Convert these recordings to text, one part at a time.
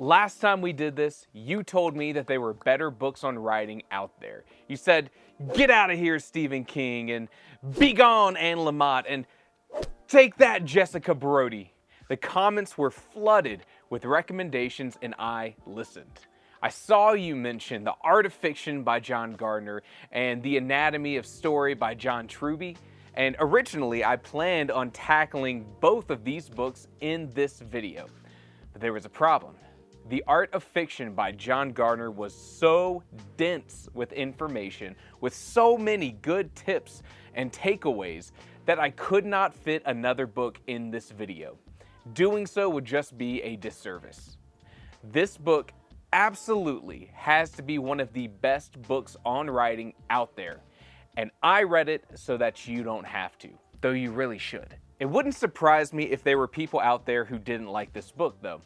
Last time we did this, you told me that there were better books on writing out there. You said, "Get out of here, Stephen King," and "Be gone, Anne Lamott," and "Take that, Jessica Brody." The comments were flooded with recommendations and I listened. I saw you mention The Art of Fiction by John Gardner and The Anatomy of Story by John Truby, and originally I planned on tackling both of these books in this video. But there was a problem. The Art of Fiction by John Gardner was so dense with information, with so many good tips and takeaways, that I could not fit another book in this video. Doing so would just be a disservice. This book absolutely has to be one of the best books on writing out there, and I read it so that you don't have to, though you really should. It wouldn't surprise me if there were people out there who didn't like this book, though.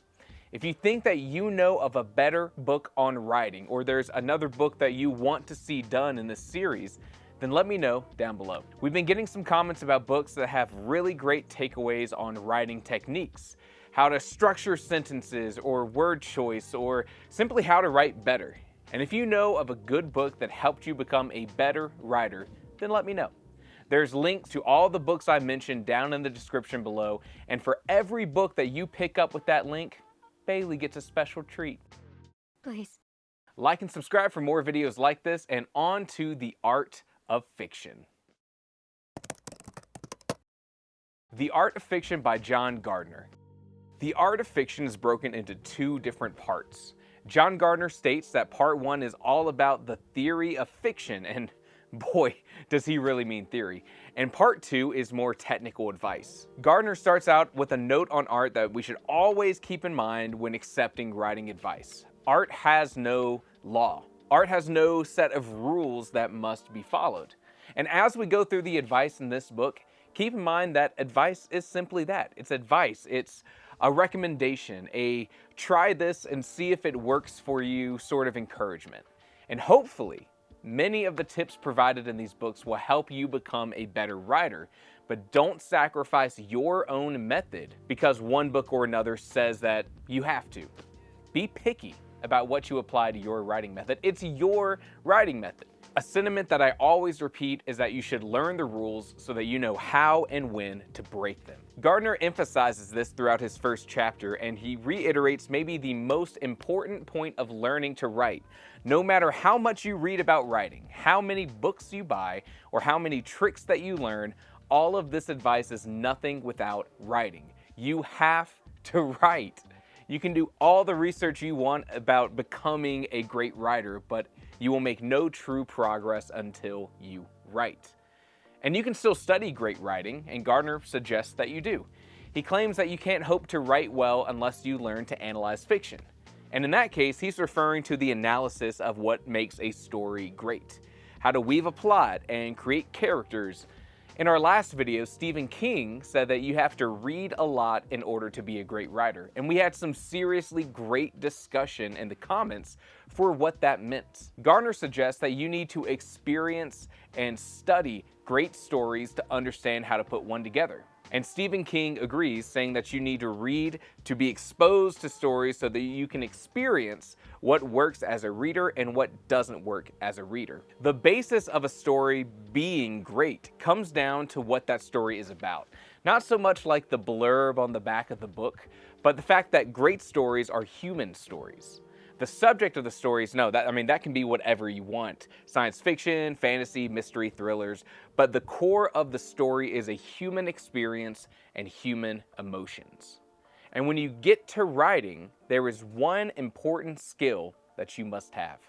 If you think that you know of a better book on writing, or there's another book that you want to see done in this series, then let me know down below. We've been getting some comments about books that have really great takeaways on writing techniques, how to structure sentences or word choice, or simply how to write better. And if you know of a good book that helped you become a better writer, then let me know. There's links to all the books I mentioned down in the description below, and for every book that you pick up with that link, Bailey gets a special treat. Please. Like and subscribe for more videos like this, and on to The Art of Fiction. The Art of Fiction by John Gardner. The Art of Fiction is broken into two different parts. John Gardner states that part one is all about the theory of fiction, and boy, does he really mean theory. And part two is more technical advice. Gardner starts out with a note on art that we should always keep in mind when accepting writing advice. Art has no law. Art has no set of rules that must be followed. And as we go through the advice in this book, keep in mind that advice is simply that. It's advice. It's a recommendation, a try this and see if it works for you sort of encouragement. And hopefully, many of the tips provided in these books will help you become a better writer, but don't sacrifice your own method because one book or another says that you have to. Be picky about what you apply to your writing method. It's your writing method. A sentiment that I always repeat is that you should learn the rules so that you know how and when to break them. Gardner emphasizes this throughout his first chapter, and he reiterates maybe the most important point of learning to write. No matter how much you read about writing, how many books you buy, or how many tricks that you learn, all of this advice is nothing without writing. You have to write. You can do all the research you want about becoming a great writer, but you will make no true progress until you write. And you can still study great writing, and Gardner suggests that you do. He claims that you can't hope to write well unless you learn to analyze fiction. And in that case, he's referring to the analysis of what makes a story great, how to weave a plot and create characters. In our last video, Stephen King said that you have to read a lot in order to be a great writer, and we had some seriously great discussion in the comments for what that meant. Gardner suggests that you need to experience and study great stories to understand how to put one together. And Stephen King agrees, saying that you need to read to be exposed to stories so that you can experience what works as a reader and what doesn't work as a reader. The basis of a story being great comes down to what that story is about. Not so much like the blurb on the back of the book, but the fact that great stories are human stories. The subject of the stories, that can be whatever you want. Science fiction, fantasy, mystery, thrillers. But the core of the story is a human experience and human emotions. And when you get to writing, there is one important skill that you must have.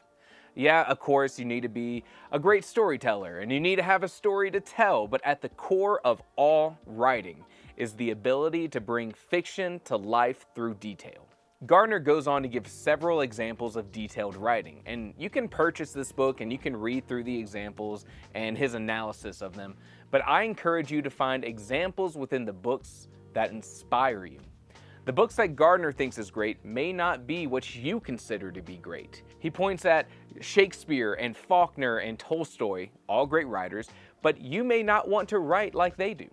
Yeah, of course, you need to be a great storyteller and you need to have a story to tell, but at the core of all writing is the ability to bring fiction to life through detail. Gardner goes on to give several examples of detailed writing, and you can purchase this book and you can read through the examples and his analysis of them, but I encourage you to find examples within the books that inspire you. The books that Gardner thinks is great may not be what you consider to be great. He points at Shakespeare and Faulkner and Tolstoy, all great writers, but you may not want to write like they do.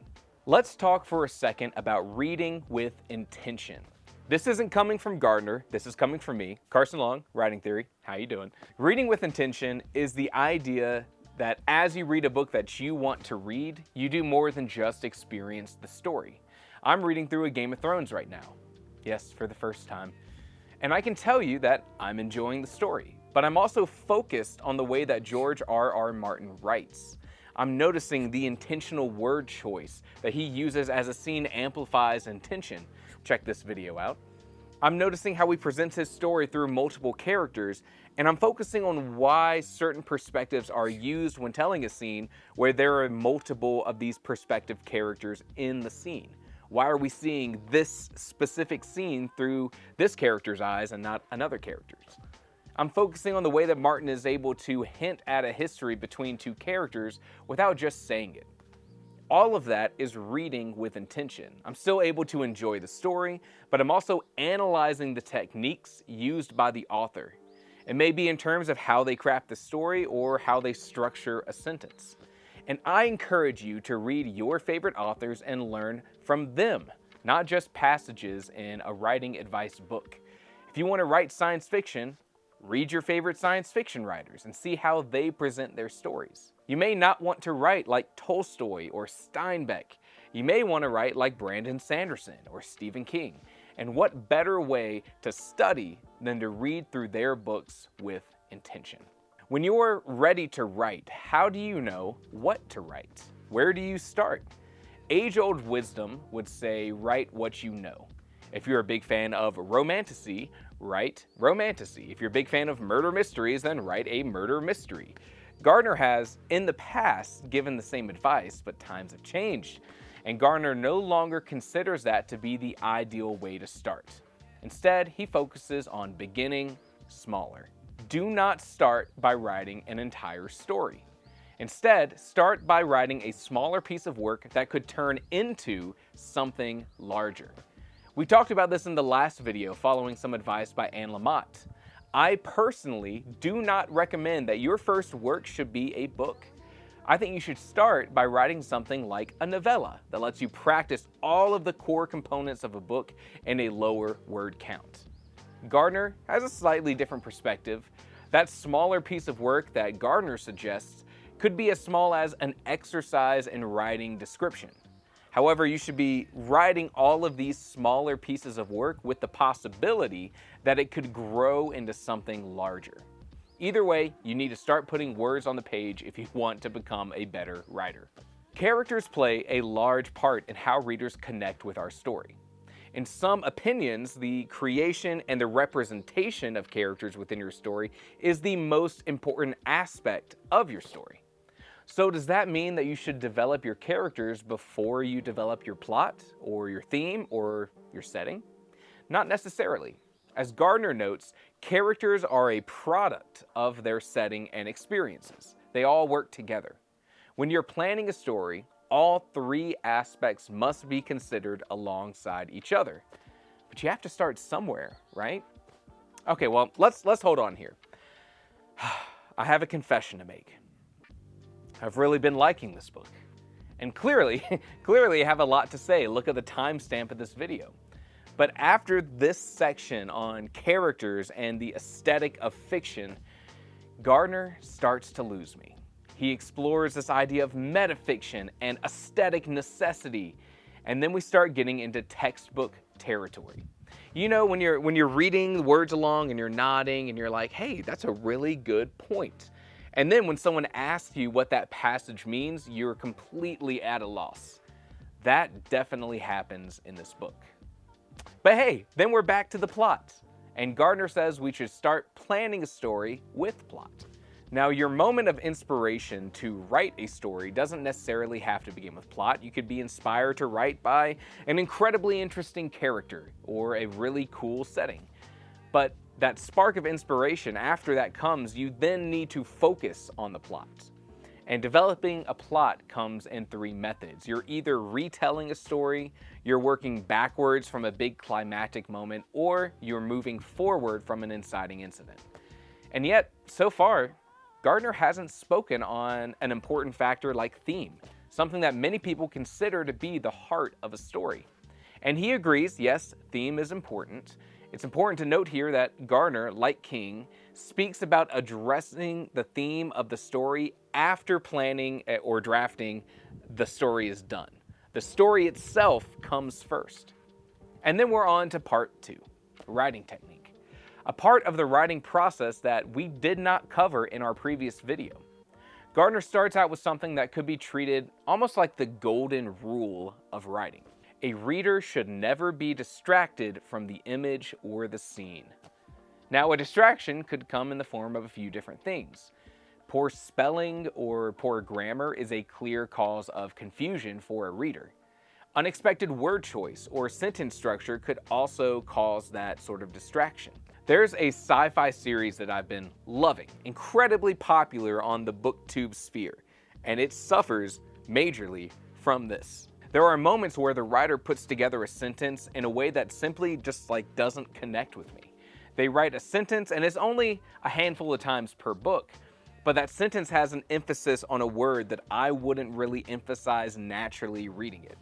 Let's talk for a second about reading with intention. This isn't coming from Gardner, this is coming from me, Carson Long, Writing Theory. How you doing? Reading with intention is the idea that as you read a book that you want to read, you do more than just experience the story. I'm reading through a Game of Thrones right now. Yes, for the first time. And I can tell you that I'm enjoying the story, but I'm also focused on the way that George R.R. Martin writes. I'm noticing the intentional word choice that he uses as a scene amplifies intention. Check this video out. I'm noticing how he presents his story through multiple characters, and I'm focusing on why certain perspectives are used when telling a scene where there are multiple of these perspective characters in the scene. Why are we seeing this specific scene through this character's eyes and not another character's? I'm focusing on the way that Martin is able to hint at a history between two characters without just saying it. All of that is reading with intention. I'm still able to enjoy the story, but I'm also analyzing the techniques used by the author. It may be in terms of how they craft the story or how they structure a sentence. And I encourage you to read your favorite authors and learn from them, not just passages in a writing advice book. If you want to write science fiction, read your favorite science fiction writers and see how they present their stories. You may not want to write like Tolstoy or Steinbeck. You may want to write like Brandon Sanderson or Stephen King. And what better way to study than to read through their books with intention? When you're ready to write, how do you know what to write? Where do you start? Age-old wisdom would say, write what you know. If you're a big fan of romantasy, write romantasy. If you're a big fan of murder mysteries, then write a murder mystery. Gardner has, in the past, given the same advice, but times have changed, and Gardner no longer considers that to be the ideal way to start. Instead, he focuses on beginning smaller. Do not start by writing an entire story. Instead, start by writing a smaller piece of work that could turn into something larger. We talked about this in the last video following some advice by Anne Lamott. I personally do not recommend that your first work should be a book. I think you should start by writing something like a novella that lets you practice all of the core components of a book in a lower word count. Gardner has a slightly different perspective. That smaller piece of work that Gardner suggests could be as small as an exercise in writing description. However, you should be writing all of these smaller pieces of work with the possibility that it could grow into something larger. Either way, you need to start putting words on the page if you want to become a better writer. Characters play a large part in how readers connect with our story. In some opinions, the creation and the representation of characters within your story is the most important aspect of your story. So does that mean that you should develop your characters before you develop your plot, or your theme, or your setting? Not necessarily. As Gardner notes, characters are a product of their setting and experiences. They all work together. When you're planning a story, all three aspects must be considered alongside each other. But you have to start somewhere, right? Okay, well, let's hold on here. I have a confession to make. I've really been liking this book. And clearly I have a lot to say. Look at the timestamp of this video. But after this section on characters and the aesthetic of fiction, Gardner starts to lose me. He explores this idea of metafiction and aesthetic necessity, and then we start getting into textbook territory. You know, when you're reading the words along and you're nodding and you're like, hey, that's a really good point. And then when someone asks you what that passage means, you're completely at a loss. That definitely happens in this book. But hey, then we're back to the plot. And Gardner says we should start planning a story with plot. Now, your moment of inspiration to write a story doesn't necessarily have to begin with plot. You could be inspired to write by an incredibly interesting character or a really cool setting. But that spark of inspiration, after that comes, you then need to focus on the plot. And developing a plot comes in three methods. You're either retelling a story, you're working backwards from a big climactic moment, or you're moving forward from an inciting incident. And yet, so far, Gardner hasn't spoken on an important factor like theme, something that many people consider to be the heart of a story. And he agrees, yes, theme is important. It's important to note here that Gardner, like King, speaks about addressing the theme of the story after planning or drafting the story is done. The story itself comes first. And then we're on to part 2, writing technique. A part of the writing process that we did not cover in our previous video. Gardner starts out with something that could be treated almost like the golden rule of writing. A reader should never be distracted from the image or the scene. Now, a distraction could come in the form of a few different things. Poor spelling or poor grammar is a clear cause of confusion for a reader. Unexpected word choice or sentence structure could also cause that sort of distraction. There's a sci-fi series that I've been loving, incredibly popular on the booktube sphere, and it suffers majorly from this. There are moments where the writer puts together a sentence in a way that simply just doesn't connect with me. They write a sentence and it's only a handful of times per book, but that sentence has an emphasis on a word that I wouldn't really emphasize naturally reading it.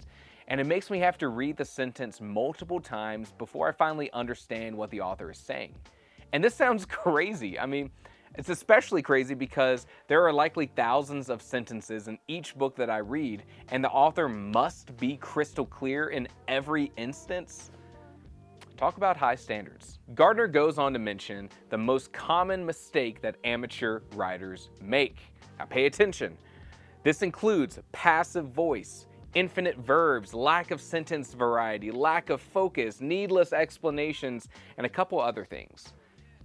And it makes me have to read the sentence multiple times before I finally understand what the author is saying. And this sounds crazy. I mean, it's especially crazy because there are likely thousands of sentences in each book that I read, and the author must be crystal clear in every instance. Talk about high standards. Gardner goes on to mention the most common mistake that amateur writers make. Now pay attention. This includes passive voice, infinite verbs, lack of sentence variety, lack of focus, needless explanations, and a couple other things.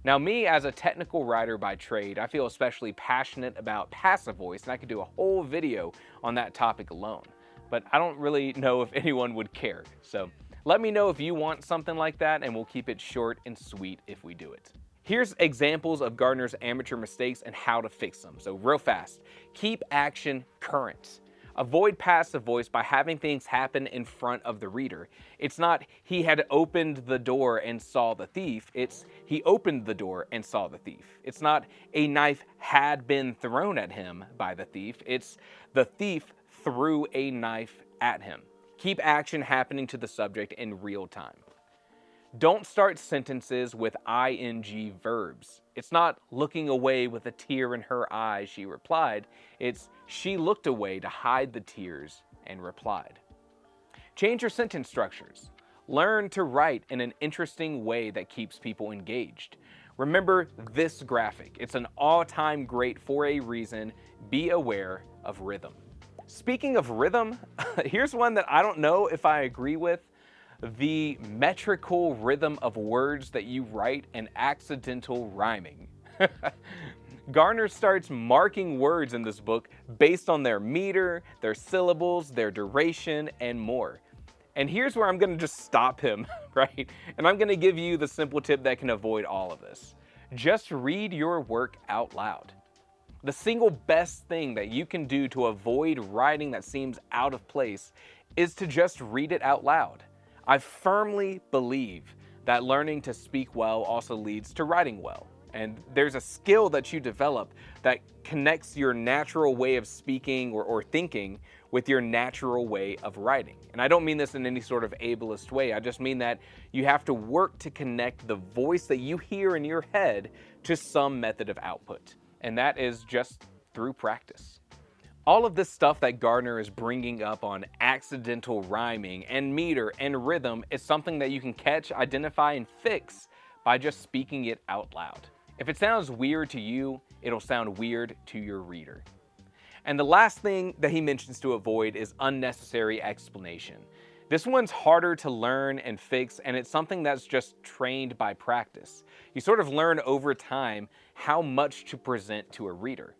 Now me, as a technical writer by trade, I feel especially passionate about passive voice, and I could do a whole video on that topic alone. But I don't really know if anyone would care. So let me know if you want something like that, and we'll keep it short and sweet if we do it. Here's examples of Gardner's amateur mistakes and how to fix them. So real fast, keep action current. Avoid passive voice by having things happen in front of the reader. It's not he had opened the door and saw the thief, it's he opened the door and saw the thief. It's not a knife had been thrown at him by the thief, it's the thief threw a knife at him. Keep action happening to the subject in real time. Don't start sentences with ing verbs. It's not looking away with a tear in her eye, she replied. It's she looked away to hide the tears and replied. Change your sentence structures. Learn to write in an interesting way that keeps people engaged. Remember this graphic. It's an all-time great for a reason. Be aware of rhythm. Speaking of rhythm, here's one that I don't know if I agree with. The metrical rhythm of words that you write and accidental rhyming. Gardner starts marking words in this book based on their meter, their syllables, their duration, and more. And here's where I'm going to just stop him, right? And I'm going to give you the simple tip that can avoid all of this. Just read your work out loud. The single best thing that you can do to avoid writing that seems out of place is to just read it out loud. I firmly believe that learning to speak well also leads to writing well. And there's a skill that you develop that connects your natural way of speaking or thinking with your natural way of writing. And I don't mean this in any sort of ableist way. I just mean that you have to work to connect the voice that you hear in your head to some method of output. And that is just through practice. All of this stuff that Gardner is bringing up on accidental rhyming and meter and rhythm is something that you can catch, identify, and fix by just speaking it out loud. If it sounds weird to you, it'll sound weird to your reader. And the last thing that he mentions to avoid is unnecessary explanation. This one's harder to learn and fix, and it's something that's just trained by practice. You sort of learn over time how much to present to a reader.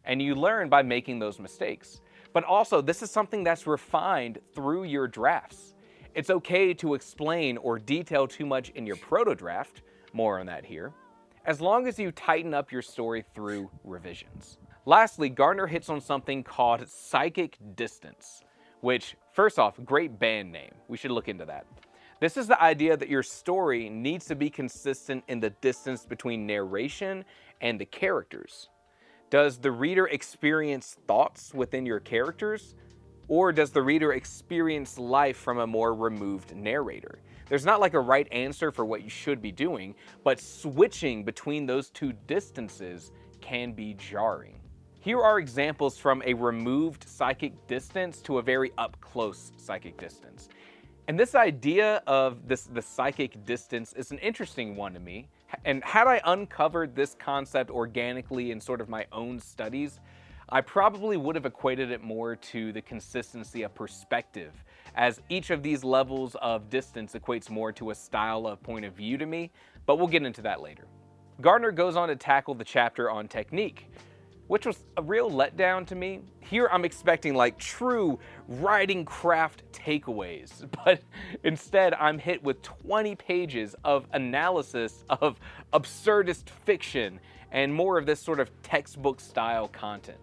And you learn by making those mistakes. But also, this is something that's refined through your drafts. It's okay to explain or detail too much in your proto-draft, more on that here, as long as you tighten up your story through revisions. Lastly, Gardner hits on something called psychic distance, which, first off, great band name. We should look into that. This is the idea that your story needs to be consistent in the distance between narration and the characters. Does the reader experience thoughts within your characters? Or does the reader experience life from a more removed narrator? There's not like a right answer for what you should be doing, but switching between those two distances can be jarring. Here are examples from a removed psychic distance to a very up-close psychic distance. And this idea of the psychic distance is an interesting one to me. And had I uncovered this concept organically in sort of my own studies, I probably would have equated it more to the consistency of perspective, as each of these levels of distance equates more to a style of point of view to me, but we'll get into that later. Gardner goes on to tackle the chapter on technique, which was a real letdown to me. Here I'm expecting like true writing craft takeaways, but instead I'm hit with 20 pages of analysis of absurdist fiction and more of this sort of textbook style content.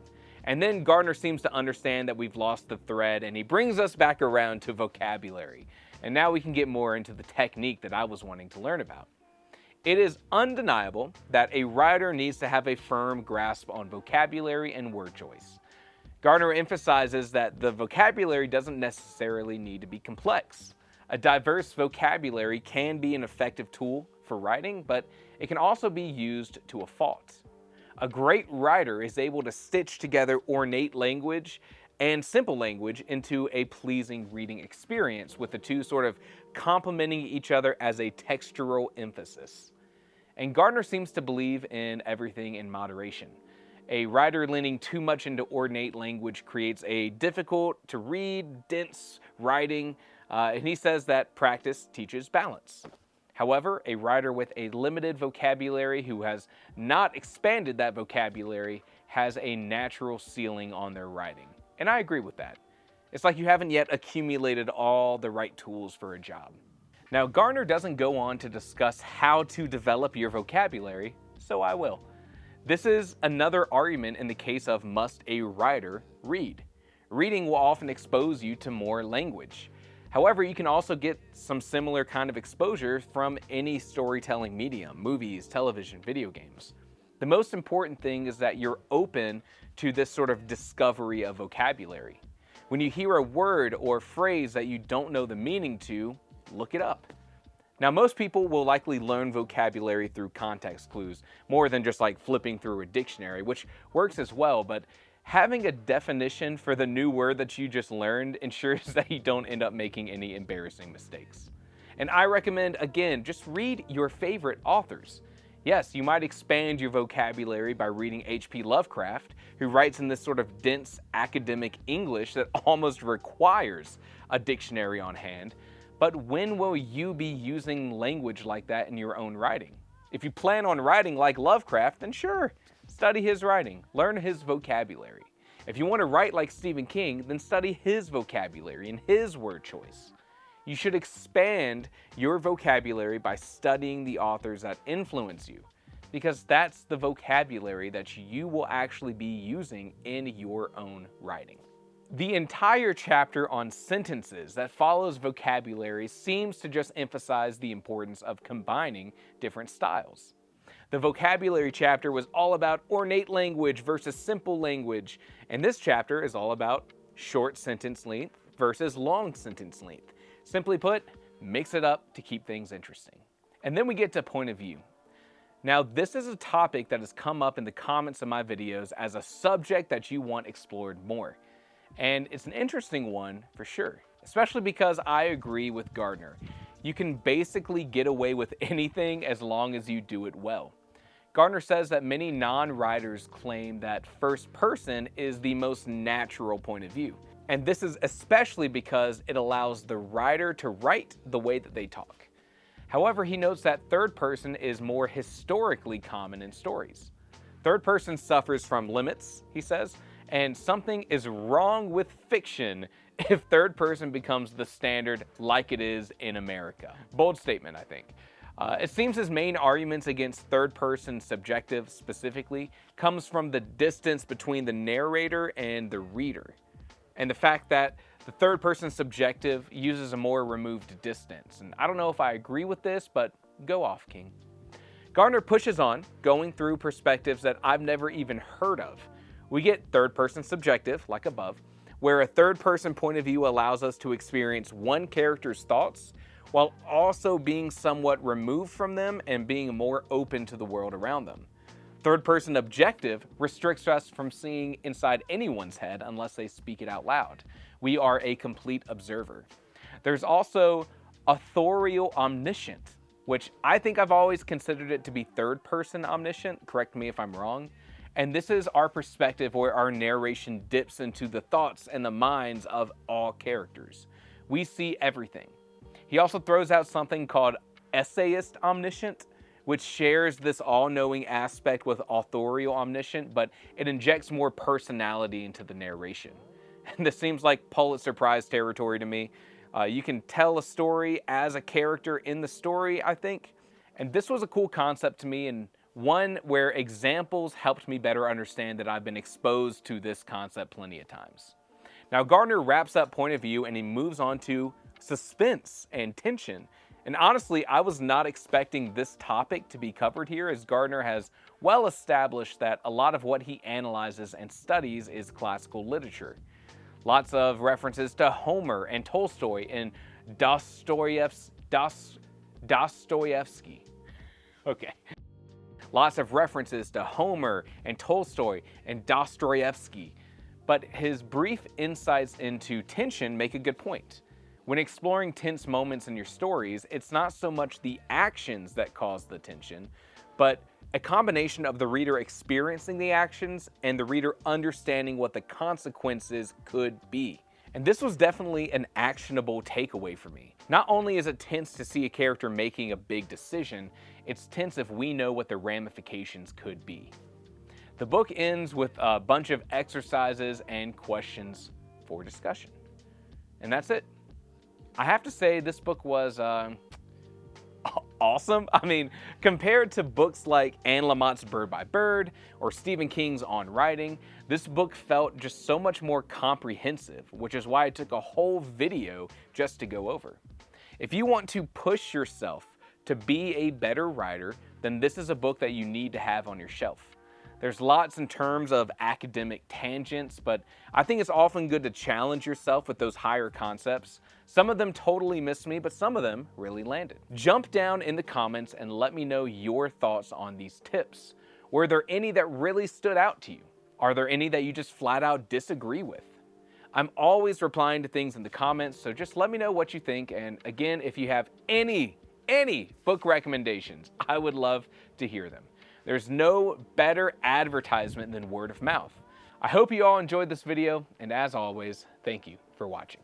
And then Gardner seems to understand that we've lost the thread and he brings us back around to vocabulary. And now we can get more into the technique that I was wanting to learn about. It is undeniable that a writer needs to have a firm grasp on vocabulary and word choice. Gardner emphasizes that the vocabulary doesn't necessarily need to be complex. A diverse vocabulary can be an effective tool for writing, but it can also be used to a fault. A great writer is able to stitch together ornate language and simple language into a pleasing reading experience, with the two sort of complementing each other as a textural emphasis. And Gardner seems to believe in everything in moderation. A writer leaning too much into ornate language creates a difficult to read, dense writing, and he says that practice teaches balance. However, a writer with a limited vocabulary who has not expanded that vocabulary has a natural ceiling on their writing. And I agree with that. It's like you haven't yet accumulated all the right tools for a job. Now, Gardner doesn't go on to discuss how to develop your vocabulary, so I will. This is another argument in the case of must a writer read. Reading will often expose you to more language. However, you can also get some similar kind of exposure from any storytelling medium, movies, television, video games. The most important thing is that you're open to this sort of discovery of vocabulary. When you hear a word or phrase that you don't know the meaning to, look it up. Now, most people will likely learn vocabulary through context clues, more than just like flipping through a dictionary, which works as well, but having a definition for the new word that you just learned ensures that you don't end up making any embarrassing mistakes. And I recommend, again, just read your favorite authors. Yes, you might expand your vocabulary by reading H.P. Lovecraft, who writes in this sort of dense academic English that almost requires a dictionary on hand. But when will you be using language like that in your own writing? If you plan on writing like Lovecraft, then sure, study his writing, learn his vocabulary. If you want to write like Stephen King, then study his vocabulary and his word choice. You should expand your vocabulary by studying the authors that influence you, because that's the vocabulary that you will actually be using in your own writing. The entire chapter on sentences that follows vocabulary seems to just emphasize the importance of combining different styles. The vocabulary chapter was all about ornate language versus simple language, and this chapter is all about short sentence length versus long sentence length. Simply put, mix it up to keep things interesting. And then we get to point of view. Now, this is a topic that has come up in the comments of my videos as a subject that you want explored more. And it's an interesting one for sure, especially because I agree with Gardner. You can basically get away with anything as long as you do it well. Gardner says that many non-writers claim that first person is the most natural point of view. And this is especially because it allows the writer to write the way that they talk. However, he notes that third person is more historically common in stories. Third person suffers from limits, he says, and something is wrong with fiction if third person becomes the standard like it is in America. Bold statement, I think. It seems his main arguments against third person subjective specifically comes from the distance between the narrator and the reader, and the fact that the third person subjective uses a more removed distance. And I don't know if I agree with this, but go off, King. Gardner pushes on, going through perspectives that I've never even heard of. We get third person subjective, like above. where a third-person point of view allows us to experience one character's thoughts while also being somewhat removed from them and being more open to the world around them. Third-person objective restricts us from seeing inside anyone's head unless they speak it out loud. We are a complete observer. There's also authorial omniscient, which I think I've always considered it to be third-person omniscient. Correct me if I'm wrong. And this is our perspective where our narration dips into the thoughts and the minds of all characters. We see everything. He also throws out something called essayist omniscient, which shares this all-knowing aspect with authorial omniscient, but it injects more personality into the narration. And this seems like Pulitzer Prize territory to me. You can tell a story as a character in the story, I think. And this was a cool concept to me, and one where examples helped me better understand that I've been exposed to this concept plenty of times. Now, Gardner wraps up point of view and he moves on to suspense and tension. And honestly, I was not expecting this topic to be covered here, as Gardner has well established that a lot of what he analyzes and studies is classical literature. Lots of references to Homer and Tolstoy and Dostoevsky. Okay. Lots of references to Homer and Tolstoy and Dostoevsky. But his brief insights into tension make a good point. When exploring tense moments in your stories, it's not so much the actions that cause the tension, but a combination of the reader experiencing the actions and the reader understanding what the consequences could be. And this was definitely an actionable takeaway for me. Not only is it tense to see a character making a big decision, it's tense if we know what the ramifications could be. The book ends with a bunch of exercises and questions for discussion. And that's it. I have to say this book was awesome. I mean, compared to books like Anne Lamott's Bird by Bird or Stephen King's On Writing, this book felt just so much more comprehensive, which is why I took a whole video just to go over. If you want to push yourself to be a better writer, then this is a book that you need to have on your shelf. There's lots in terms of academic tangents, but I think it's often good to challenge yourself with those higher concepts. Some of them totally missed me, but some of them really landed. Jump down in the comments and let me know your thoughts on these tips. Were there any that really stood out to you? Are there any that you just flat out disagree with? I'm always replying to things in the comments, so just let me know what you think. And again, if you have any book recommendations, I would love to hear them. There's no better advertisement than word of mouth. I hope you all enjoyed this video, and as always, thank you for watching.